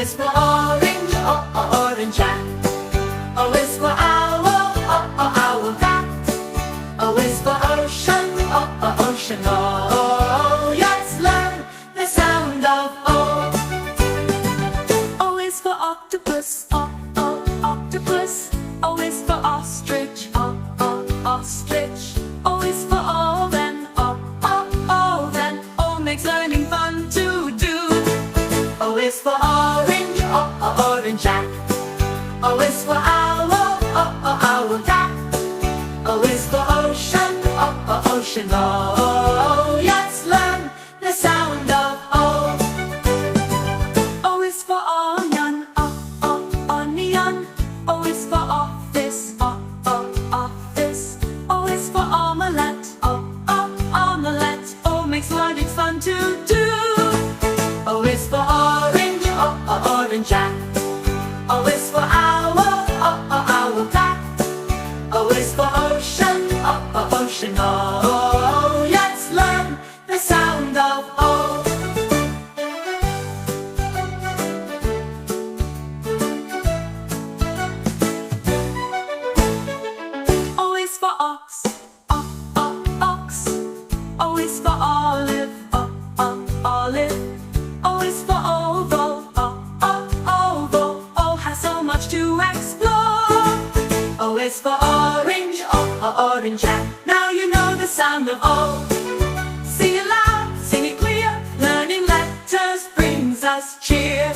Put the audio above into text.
is for orange, orange Jack. O is for owl, owl cat. O is for ocean, ocean O. Let's learn the sound of O. O is for octopus, octopus. O is for ostrich, ostrich. O is for oven, oven. O makes learning fun to do. O is for orange, orange Jack. O is for owl, owl cat. O is for ocean, ocean O. Let's learn the sound of O. O is for onion, onion. O is for office, office. O is for omelette, omelette. O makes learning fun to do. O is for orange, orange Jack. O is for owl, owl cat. O is for ocean, ocean O. Let's learn the sound of O. O is for ox, ox. O is for olive, olive. O is for oval, oval. O has so much to explore. O is for orange, orange Jack. Now you know the sound of O. Sing it loud, sing it clear. Learning letters brings us cheer.